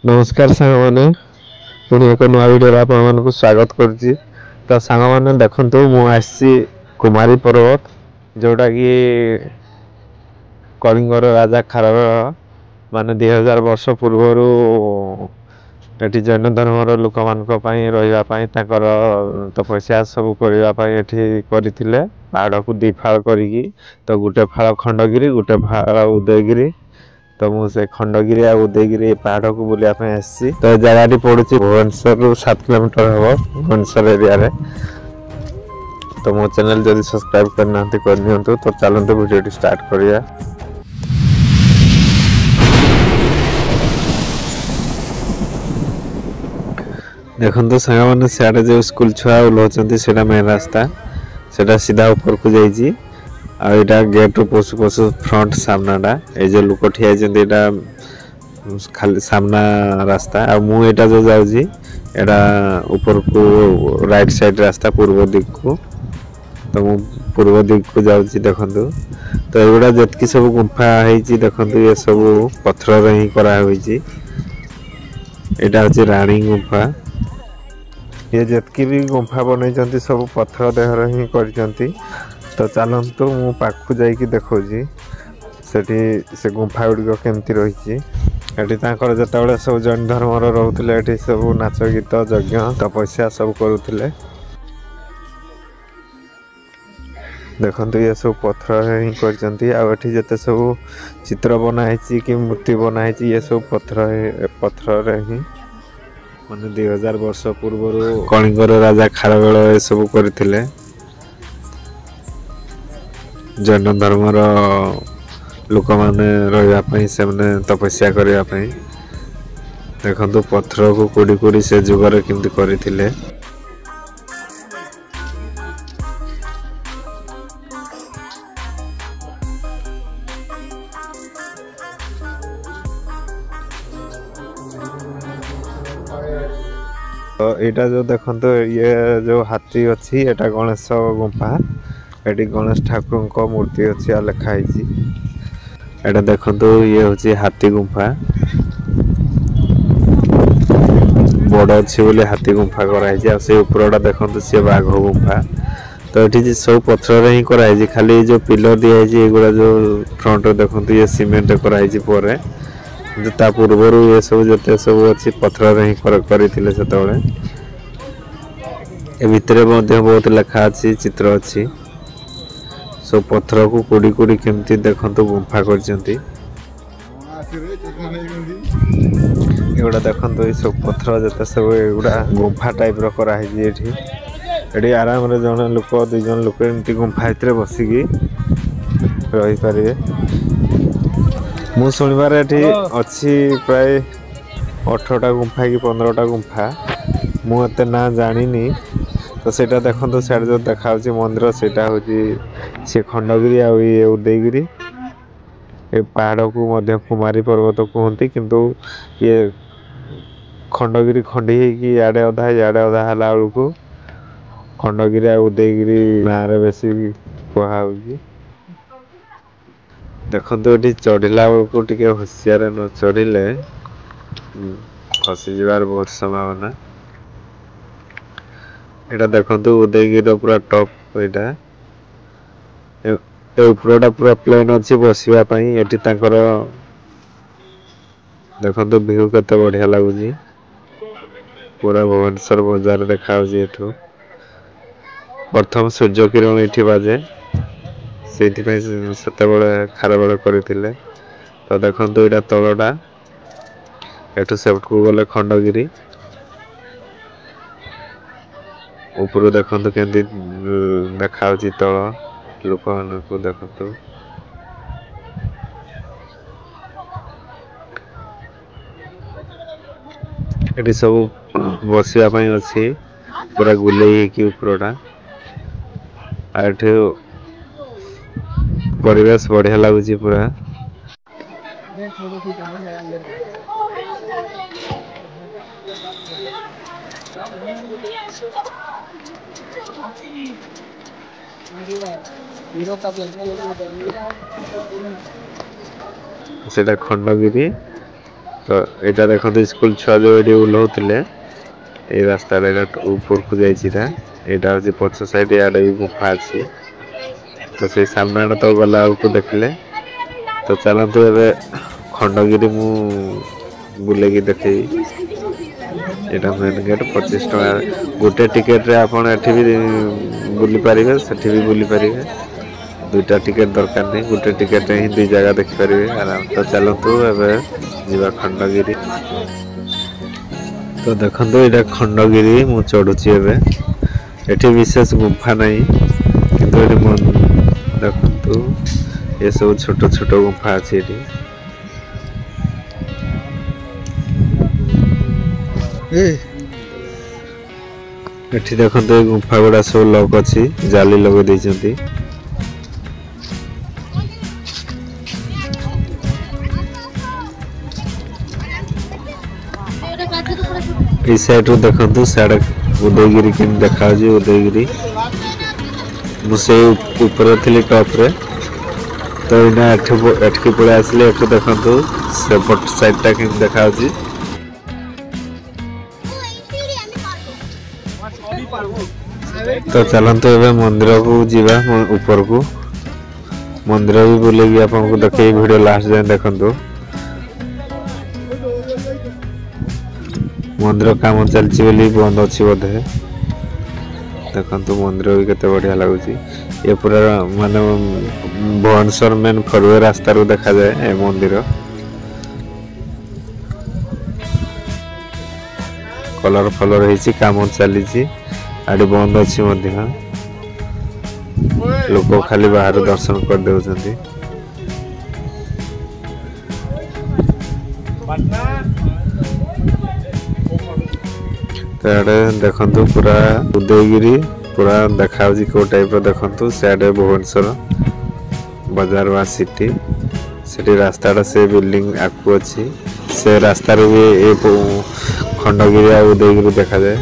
नमस्कार सांग मैंने पुणी एक नुआ भिडियो आपको स्वागत करुच्ची। तो सांग मैंने देखु मुझे कुमारी पर्वत जोटा कि कलिंगर राजा खारवेल माने 2000 वर्ष पूर्वर ये जैन धर्मर लोक मान रही तपस्या सब करते पहाड़ को दी फाड़ करी तो गोटे फाड़ खंडगिरी गोटे फाड़ उदयगिरी। तो मुझे खंडगिरी आ उदयगिरी पहाड़ को बुलायापी आसी तो जगह पड़ू भुवनेश्वर रु 7 किलोमीटर हम भुवनेश्वर एरिया रे। तो मो चैनल जब सब्सक्राइब करना कर तो चलते वीडियो स्टार्ट करिया। देखो सांग मैंने सियाड़े जो स्कूल छुआ ओह्लौंट से मेन रास्ता से सीधा ऊपर को जाइए। आईटा गेट पशु पशु फ्रंट सामनाटा ये जो लोक ठिया खाली सामना रास्ता आ मु एटा जो जाउजी एटा ऊपर को राइट साइड रास्ता पूर्व दिग को। तो मु पूर्व दिग को जाउजी देखंतु। तो एगुडा जतकी सब गुंफा हेची देखंतु ये सब पत्थर रे ही करा होईची। एटा होची रानी गुंफा। ये जतकी भी गुंफा बनैचंती सब पत्थर देह रे ही करचंती। तो चलतु मु पाखु जाइकी देखौजी सेठी से गुंफा गुड़िक केमती रही। जो सब जैन धर्मर रोते ये सब नाच गीत यज्ञ तपस्या सब करुले। देखु ये सब पत्थर ही करते सब चित्र बनाई कि मूर्ति बनाई ये सब पत्थर ही माने 2000 वर्ष पूर्व कलिंगर राजा खारवेल ये सब करते जैन धर्मर लोक मैंने रही से तपस्या करने। देखो पत्थर को कोड़ी कोड़ी से जुगर केमती करथिले। तो यहाँ जो देखो ये जो हाथी अच्छी एटा गणेश गुंफा एटी गणेश ठाकुर को मूर्ति अच्छी लिखाई। एटा देखो ये हूँ हाथी गुंफा बड़ अच्छी बोले हाथी गुंफा कराई से ऊपरटा देखो सी बाघ गुंफा। तो ये सब पत्थर ही कराई खाली जो पिलर दिखाई एगुड़ा जो फ्रंट देखो ये सीमेंट कराई पूर्वर ये सब जिते सब अच्छी पत्थर ही करते से भितर बहुत लेखा अच्छी चित्र अच्छी सब पत्थर को कोड़ी कोड़ी केमती देखो गुंफा करचंती। एगुड़ा देखो ये सब पत्थर जिते सब एगुड़ा गुंफा टाइप कराई आराम रे जन लोक 2 जन लोक एमती गुंफा भितर बसिकी रही पारे। मु शुणिबार ये अच्छी प्राय 18टा गुंफा कि 15टा गुंफा मुझे ना जानी। तो सेटा देखो सियाड़े जो देखा मंदिर सेटा हूँ सी खंडगिरी आ उदयगिरी ए पहाड़ को मध्य कुमारी पर्वत कहते किंतु ये खंडगिरी खंडी कि इे अधा इे अधा है बेलू खंडगिरी आ उदयगिरी गाँव में बेसी कहुच्छी। देखो ये चढ़ला बेलू टे होशियार न चढ़ले खसी जबार बहुत संभावना। यहाँ देखो उदयगिरी पूरा टॉप यहाँ ऊपरटा पूरा प्लेन अच्छी बसवाई। ये देखो व्यू केते बढ़िया लगुच पूरा भुवनेश्वर बजार देखा एठू प्रथम सूर्य किरण ये बाजे से खारवेल करते। तो देखो यहाँ तलटा एठू सेपटू गले खंडगिरी ऊपर देखो केमती देखा तल लोक को देखो ये सब बसवाई अच्छी पूरा गुले ऊपरटा परिवेश बढ़िया लगुच पूरा। सेटा खंडगिरी तो यहाँ देखते स्कूल छुआ जो ये ओह्लौले ये रास्ता ऊपर को जाइए यहाँ हूँ पछ साइड इे भी गुफा अच्छी तो से सामना तो गला को देखले तो चलतु ए खंडगिरी मु बुले देखे यहाँ मेन गेट 25 टका गोटे टिकेट रे आप बुली पारे से भी बुली पारे दुईटा टिकेट दरकार नहीं गोटे टिकेट ही दुई जगह देखिपारे आराम तो चलतु ए जा खंडगिरी तो देखो यहाँ खंडगिरी मु चढ़ुची एठी विशेष गुंफा नहीं किंतु देखु ये सब छोट छोट गुंफा अच्छी एठी देखो ये गुंफा गुड़ा सब लक अच्छी जाली लगे देइछंती इस साइड रो देखंतु साडे उदयगिरी के देखा उदयगिरी मुझे ऊपर थी टॉप रे तो इना एठकी पड़े आसले एठू देखंतु सेपट साइड टा के देखा तो चलतु ए मंदिर को जीवा ऊपर को मंदिर भी बुलेगी आपको देखे वीडियो लास्ट जाए देखंतु मंदिर काम चलती बंद अच्छी बोधे देखो मंदिर भी केते बढ़िया लगुच ये पूरा माने भुवनेश्वर मेन फरवे रास्ता रू देखा जाए ए मंदिर कलर फलर होती काम चली आड़ी बंद अच्छी लोक खाली बाहर दर्शन कर दे देखु पूरा उदयगिरी पूरा देखा कौ टाइप देखु सियाड़े भुवनेश्वर बाजार वा सिटी से रास्ता से बिल्डिंग आगू अच्छी से रास्तार भी ये खंडगिरी आ उदयगिरी देखा जाए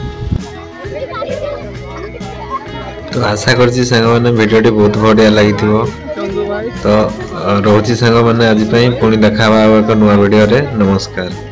तो आशा करछि सांग माने वीडियो बहुत बढ़िया लगी तो रोची सांग माने आज पुणी देखा एक नुआ वीडियो रे नमस्कार।